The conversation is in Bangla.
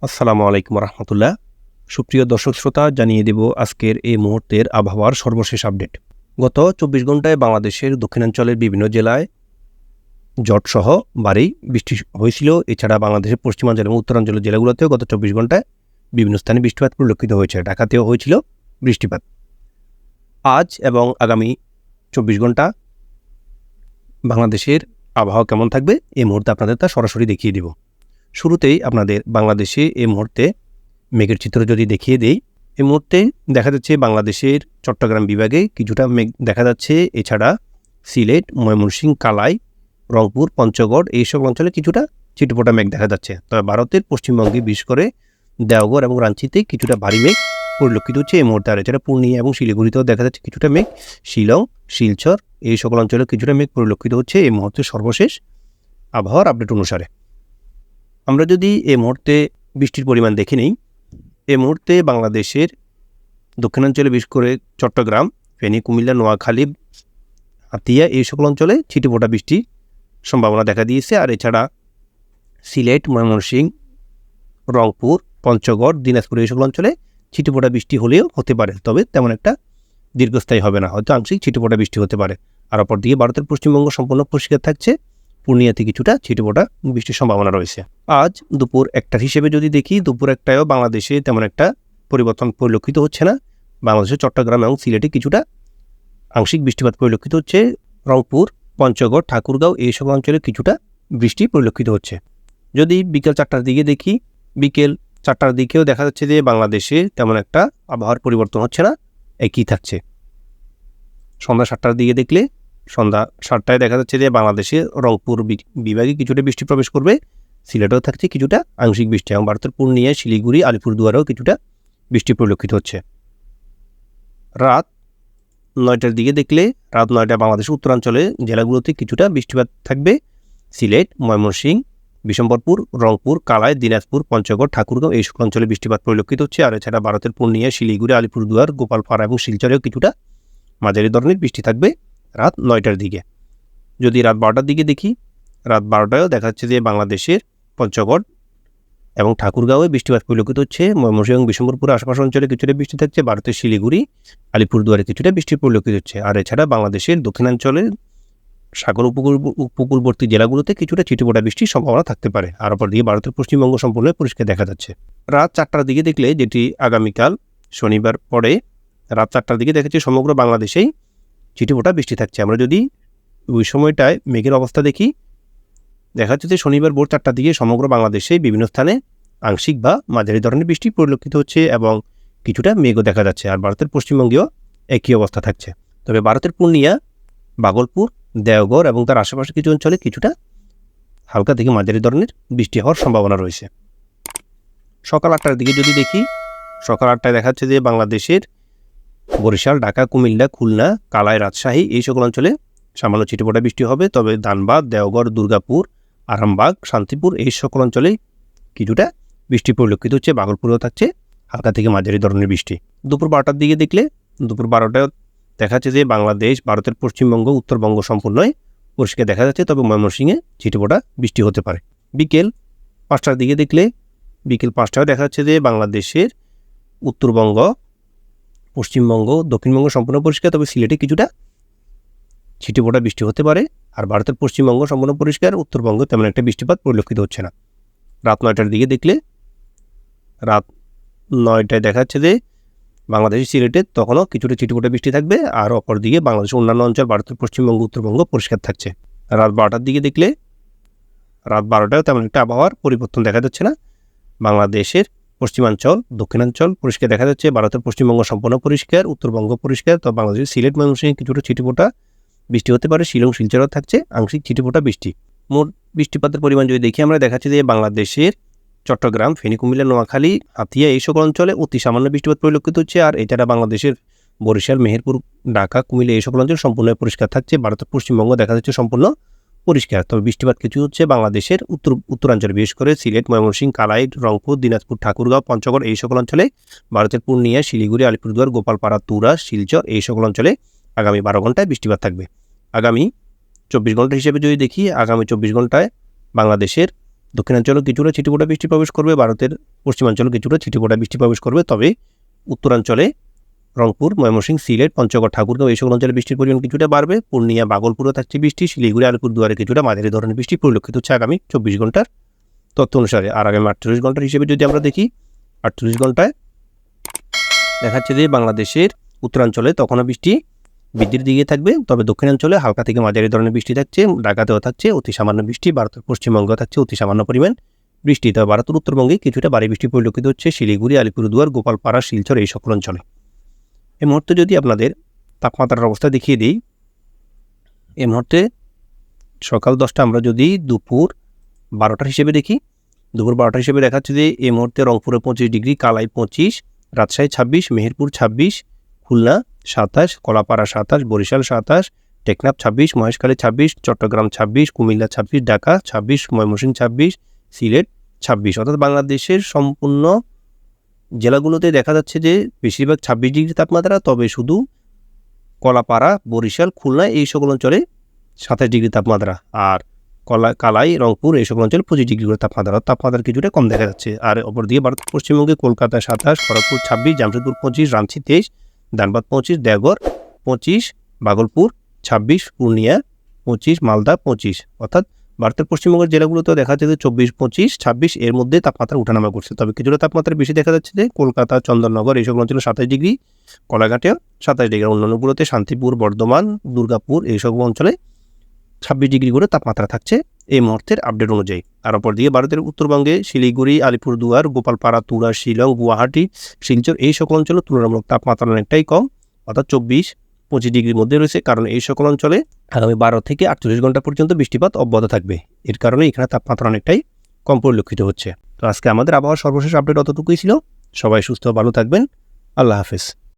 আসসালামু আলাইকুম রহমতুল্লাহ। সুপ্রিয় দর্শক শ্রোতা, জানিয়ে দেব আজকের এই মুহূর্তের আবহাওয়ার সর্বশেষ আপডেট। গত 24 ঘন্টায় বাংলাদেশের দক্ষিণাঞ্চলের বিভিন্ন জেলায় জটসহ ভারী বৃষ্টি হয়েছিল। এছাড়া বাংলাদেশের পশ্চিমাঞ্চল এবং উত্তরাঞ্চলের জেলাগুলোতেও গত 24 ঘন্টায় বিভিন্ন স্থানে বৃষ্টিপাত পরিলক্ষিত হয়েছে। ঢাকাতেও হয়েছিল বৃষ্টিপাত। আজ এবং আগামী 24 ঘন্টা বাংলাদেশের আবহাওয়া কেমন থাকবে এই মুহূর্তে আপনাদের তা সরাসরি দেখিয়ে দেব। শুরুতেই আপনাদের বাংলাদেশে এই মুহূর্তে মেঘের চিত্র যদি দেখিয়ে দেই, এই মুহূর্তে দেখা যাচ্ছে বাংলাদেশের চট্টগ্রাম বিভাগে কিছুটা মেঘ দেখা যাচ্ছে। এছাড়া সিলেট, ময়মনসিংহ, কালাই, রংপুর, পঞ্চগড় এই সকল অঞ্চলে কিছুটা ছিটেফোঁটা মেঘ দেখা যাচ্ছে। তবে ভারতের পশ্চিমবঙ্গে বিশেষ করে দেওঘর এবং রাঞ্চিতে কিছুটা ভারী মেঘ পরিলক্ষিত হচ্ছে এই মুহূর্তে। আর এছাড়া পূর্ণিয়া এবং শিলিগুড়িতেও দেখা যাচ্ছে কিছুটা মেঘ। শিলং, শিলচর এই সকল অঞ্চলে কিছুটা মেঘ পরিলক্ষিত হচ্ছে এই মুহূর্তে সর্বশেষ আবহাওয়ার আপডেট অনুসারে। আমরা যদি এই মুহূর্তে বৃষ্টির পরিমাণ দেখে নিই, এই মুহূর্তে বাংলাদেশের দক্ষিণাঞ্চলে বিশেষ করে চট্টগ্রাম, ফেনী, কুমিল্লা, নোয়াখালী, হাতিয়া এই সকল অঞ্চলে ছিটেফোঁটা বৃষ্টির সম্ভাবনা দেখা দিয়েছে। আর এছাড়া সিলেট, ময়মনসিংহ, রংপুর, পঞ্চগড়, দিনাজপুর এই সকল অঞ্চলে ছিটেফোঁটা বৃষ্টি হলেও হতে পারে, তবে তেমন একটা দীর্ঘস্থায়ী হবে না, হয়তো আংশিক ছিটেফোঁটা বৃষ্টি হতে পারে। আর অপরদিকে ভারতের পশ্চিমবঙ্গ সম্পূর্ণ পরিষ্কার থাকছে। পূর্ণিয়াতে কিছুটা ছিটেফোঁটা বৃষ্টির সম্ভাবনা রয়েছে। আজ দুপুর 1টার হিসেবে যদি দেখি, দুপুর 1টায়ও বাংলাদেশে তেমন একটা পরিবর্তন পরিলক্ষিত হচ্ছে না। বাংলাদেশের চট্টগ্রাম এবং সিলেটে কিছুটা আংশিক বৃষ্টিপাত পরিলক্ষিত হচ্ছে। রংপুর, পঞ্চগড়, ঠাকুরগাঁও এই সকল অঞ্চলে কিছুটা বৃষ্টি পরিলক্ষিত হচ্ছে। যদি বিকেল 4টার দিকে দেখি, বিকেল 4টার দিকেও দেখা যাচ্ছে যে বাংলাদেশে তেমন একটা আবহাওয়ার পরিবর্তন হচ্ছে না, একই থাকছে। সন্ধ্যা 7টার দিকে দেখলে, সন্ধ্যা 7টায় দেখা যাচ্ছে যে বাংলাদেশে রংপুর বিভাগে কিছুটা বৃষ্টি প্রবেশ করবে। সিলেটেও থাকছে কিছুটা আংশিক বৃষ্টি এবং ভারতের পূর্ণিয়া, শিলিগুড়ি, আলিপুরদুয়ারেও কিছুটা বৃষ্টি পরিলক্ষিত হচ্ছে। রাত 9টার দিকে দেখলে, রাত 9টায় বাংলাদেশের উত্তরাঞ্চলে জেলাগুলোতে কিছুটা বৃষ্টিপাত থাকবে। সিলেট, ময়মনসিংহ, বিশম্বরপুর, রংপুর, কালাই, দিনাজপুর, পঞ্চগড়, ঠাকুরগাঁও এই সকল অঞ্চলে বৃষ্টিপাত পরিলক্ষিত হচ্ছে। আর এছাড়া ভারতের পূর্ণিয়া, শিলিগুড়ি, আলিপুরদুয়ার, গোপালপাড়া এবং শিলচরেও কিছুটা মাঝারি ধরনের বৃষ্টি থাকবে রাত 9টার দিকে। যদি রাত 12টার দিকে দেখি, রাত 12টায়ও দেখা যাচ্ছে যে বাংলাদেশের পঞ্চগড় এবং ঠাকুরগাঁওয়ে বৃষ্টিপাত পরিলক্ষিত হচ্ছে। ময়মনসিংহ এবং বিশম্বরপুর আশেপাশের অঞ্চলে কিছুটা বৃষ্টি থাকছে। ভারতের শিলিগুড়ি, আলিপুরদুয়ারে কিছুটা বৃষ্টি পরিলক্ষিত হচ্ছে। আর এছাড়া বাংলাদেশের দক্ষিণাঞ্চলের সাগর উপকূলবর্তী জেলাগুলোতে কিছুটা ছিটেফোঁটা বৃষ্টির সম্ভাবনা থাকতে পারে। আর অপরদিকে ভারতের পশ্চিমবঙ্গ সম্পূর্ণ পরিষ্কার দেখা যাচ্ছে। রাত 4টার দিকে দেখলে, যেটি আগামীকাল শনিবার পরে, রাত 4টার দিকে দেখা যাচ্ছে সমগ্র বাংলাদেশেই ছিটেফোঁটা বৃষ্টি থাকছে। আমরা যদি ওই সময়টায় মেঘের অবস্থা দেখি, দেখা যাচ্ছে যে শনিবার ভোর 4টার দিকে সমগ্র বাংলাদেশে বিভিন্ন স্থানে আংশিক বা মাঝারি ধরনের বৃষ্টি পরিলক্ষিত হচ্ছে এবং কিছুটা মেঘও দেখা যাচ্ছে। আর ভারতের পশ্চিমবঙ্গেও একই অবস্থা থাকছে। তবে ভারতের পূর্ণিয়া, ভাগলপুর, দেওঘর এবং তার আশেপাশে কিছু অঞ্চলে কিছুটা হালকা থেকে মাঝারি ধরনের বৃষ্টি হওয়ার সম্ভাবনা রয়েছে। সকাল 8টার দিকে যদি দেখি, সকাল 8টায় দেখা যাচ্ছে যে বাংলাদেশের বরিশাল, ঢাকা, কুমিল্লা, খুলনা, কালাই, রাজশাহী এই সকল অঞ্চলে সামান্য ছিটেফোঁটা বৃষ্টি হবে। তবে ধানবাদ, দেওঘর, দুর্গাপুর, আরামবাগ, শান্তিপুর এই সকল অঞ্চলে কিছুটা বৃষ্টি পরিলক্ষিত হচ্ছে। ভাগলপুরেও থাকছে হালকা থেকে মাঝারি ধরনের বৃষ্টি। দুপুর 12টার দিকে দেখলে, দুপুর 12টায় দেখা যাচ্ছে যে বাংলাদেশ, ভারতের পশ্চিমবঙ্গ, উত্তরবঙ্গ সম্পূর্ণই পরিষ্কার দেখা যাচ্ছে। তবে ময়মনসিংহে ছিটেফোঁটা বৃষ্টি হতে পারে। বিকেল 5টার দিকে দেখলে, বিকেল 5টায় দেখা যাচ্ছে যে বাংলাদেশের উত্তরবঙ্গ, পশ্চিমবঙ্গ, দক্ষিণবঙ্গ সম্পূর্ণ পরিষ্কার। তবে সিলেটে কিছুটা ছিটেফোঁটা বৃষ্টি হতে পারে। আর ভারতের পশ্চিমবঙ্গ সম্পূর্ণ পরিষ্কার, উত্তরবঙ্গ তেমন একটা বৃষ্টিপাত পরিলক্ষিত হচ্ছে না। রাত 9টার দিকে দেখলে, রাত 9টায় দেখা যাচ্ছে যে বাংলাদেশের সিলেটে তখনও কিছুটা ছিটেফোঁটা বৃষ্টি থাকবে। আর অপরদিকে বাংলাদেশের অন্যান্য অঞ্চল, ভারতের পশ্চিমবঙ্গ, উত্তরবঙ্গ পরিষ্কার থাকছে। রাত 12টার দিকে দেখলে, রাত 12টায় তেমন একটা আবহাওয়ার পরিবর্তন দেখা যাচ্ছে না। বাংলাদেশের পশ্চিমাঞ্চল, দক্ষিণাঞ্চল পরিষ্কার দেখা যাচ্ছে। ভারতের পশ্চিমবঙ্গ সম্পূর্ণ পরিষ্কার, উত্তরবঙ্গ পরিষ্কার। তো বাংলাদেশের সিলেট, ময়মনসিংহে কিছুটা ছিটেফোঁটা বৃষ্টি হতে পারে। শিলং, শিলচরও থাকছে আংশিক ছিটেফোঁটা বৃষ্টি। মোট বৃষ্টিপাতের পরিমাণ যদি দেখি, আমরা দেখাচ্ছি যে বাংলাদেশের চট্টগ্রাম, ফেনী, কুমিল্লা, নোয়াখালী, হাতিয়া এই সকল অঞ্চলে অতি সামান্য বৃষ্টিপাত পরিলক্ষিত হচ্ছে। আর এছাড়া বাংলাদেশের বরিশাল, মেহেরপুর, ঢাকা, কুমিল্লা এই সকল অঞ্চল সম্পূর্ণ পরিষ্কার থাকছে। ভারতের পশ্চিমবঙ্গ দেখা যাচ্ছে সম্পূর্ণ পরিষ্কার। তবে বৃষ্টিপাত কিছু হচ্ছে বাংলাদেশের উত্তরাঞ্চলে, বিশেষ করে সিলেট, ময়মনসিংহ, কালাই, রংপুর, দিনাজপুর, ঠাকুরগাঁও, পঞ্চগড় এই সকল অঞ্চলে। ভারতের পূর্ণিয়া, শিলিগুড়ি, আলিপুরদুয়ার, গোপালপাড়া, তুরা, শিলচর এই সকল অঞ্চলে আগামী 12 ঘন্টায় বৃষ্টিপাত থাকবে। আগামী 24 ঘন্টা হিসেবে যদি দেখি, আগামী 24 ঘন্টায় বাংলাদেশের দক্ষিণাঞ্চলে কিছুটা ছিটেফোঁটা বৃষ্টি প্রবেশ করবে, ভারতের পশ্চিমাঞ্চলে কিছুটা ছিটেফোঁটা বৃষ্টি প্রবেশ করবে। তবে উত্তরাঞ্চলে রংপুর, ময়মনসিংহ, সিলেট, পঞ্চগড়, ঠাকুরগাঁও এই সকল অঞ্চলে বৃষ্টির পরিমাণ কিছুটা বাড়বে। পূর্ণিয়া, ভাগলপুরে থাকছে বৃষ্টি, শিলিগুড়ি, আলিপুরদুয়ারে কিছুটা মাঝারি ধরনের বৃষ্টি পরিলক্ষিত হচ্ছে আগামী 24 ঘন্টার তথ্য অনুসারে। আর আগামী 48 ঘন্টার হিসেবে যদি আমরা দেখি, 48 ঘন্টায় দেখাচ্ছে যে বাংলাদেশের উত্তরাঞ্চলে তখনও বৃষ্টি বৃদ্ধির দিকে থাকবে, তবে দক্ষিণাঞ্চলে হালকা থেকে মাঝারি ধরনের বৃষ্টি থাকছে। ঢাকাতেও থাকছে অতি সামান্য বৃষ্টি, ভারতের পশ্চিমবঙ্গেও থাকছে অতি সামান্য পরিমাণ বৃষ্টি। তবে ভারতের উত্তরবঙ্গে কিছুটা ভারী বৃষ্টি পরিলক্ষিত হচ্ছে শিলিগুড়ি, আলিপুরদুয়ার, গোপালপাড়া, শিলচর এই সকল অঞ্চলে। এই মুহূর্তে যদি আপনাদের তাপমাত্রার অবস্থা দেখিয়ে দিই, এই মুহূর্তে সকাল 10টা আমরা যদি দুপুর 12টার হিসেবে দেখি, দুপুর 12টার হিসেবে দেখাচ্ছে যে এই মুহূর্তে রংপুরে 25 ডিগ্রি, কালাই 25, রাজশাহী 26, মেহেরপুর 26, খুলনা 27, কলাপাড়া 27, বরিশাল 27, টেকনাফ 26, মহেশখালী 26, চট্টগ্রাম 26, কুমিল্লা 26, ঢাকা 26, ময়মনসিংহ 26, সিলেট 26। অর্থাৎ বাংলাদেশের সম্পূর্ণ জেলাগুলোতে দেখা যাচ্ছে যে বেশিরভাগ 26 ডিগ্রি তাপমাত্রা, তবে শুধু কলাপাড়া, বরিশাল, খুলনা এই সকল অঞ্চলে 27 ডিগ্রি তাপমাত্রা, আর কালাই, রংপুর এই সকল অঞ্চলে 25 ডিগ্রি করে তাপমাত্রা কিছুটা কম দেখা যাচ্ছে। আর অপরদিকে ভারতের পশ্চিমবঙ্গে কলকাতা 27, খড়গপুর 26, জামশেদপুর 25, রাঁচি 23, ধানবাদ 25, দেওঘর 25, ভাগলপুর 26, পূর্ণিয়া 25, মালদা 25। অর্থাৎ ভারতের পশ্চিমবঙ্গের জেলাগুলোতেও দেখা যাচ্ছে যে 24, 25, 26 এর মধ্যে তাপমাত্রা ওঠানামা করছে। তবে কিছুটা তাপমাত্রা বেশি দেখা যাচ্ছে যে কলকাতা, চন্দননগর এই সকল অঞ্চলে 27 ডিগ্রি, কলাঘাটেও 27 ডিগ্রি, অন্যান্যগুলোতে শান্তিপুর, বর্ধমান, দুর্গাপুর এই সকল অঞ্চলে 26 ডিগ্রি করে তাপমাত্রা থাকছে এই মুহূর্তের আপডেট অনুযায়ী। আর অপরদিকে ভারতের উত্তরবঙ্গে শিলিগুড়ি, আলিপুরদুয়ার, গোপালপাড়া, তুরা, শিলং, গুয়াহাটি, শিলচর এই সকল অঞ্চলে তুলনামূলক তাপমাত্রা অনেকটাই কম, অর্থাৎ 24-25 ডিগ্রির মধ্যে রয়েছে। কারণ এই সকল অঞ্চলে আগামী 12 থেকে 48 ঘন্টা পর্যন্ত বৃষ্টিপাত অব্যাহত থাকবে। এর কারণে এখানে তাপমাত্রা অনেকটাই কম পরিলক্ষিত হচ্ছে। তো আজকে আমাদের আবহাওয়ার সর্বশেষ আপডেট অতটুকুই ছিল। সবাই সুস্থ ভালো থাকবেন। আল্লাহ হাফেজ।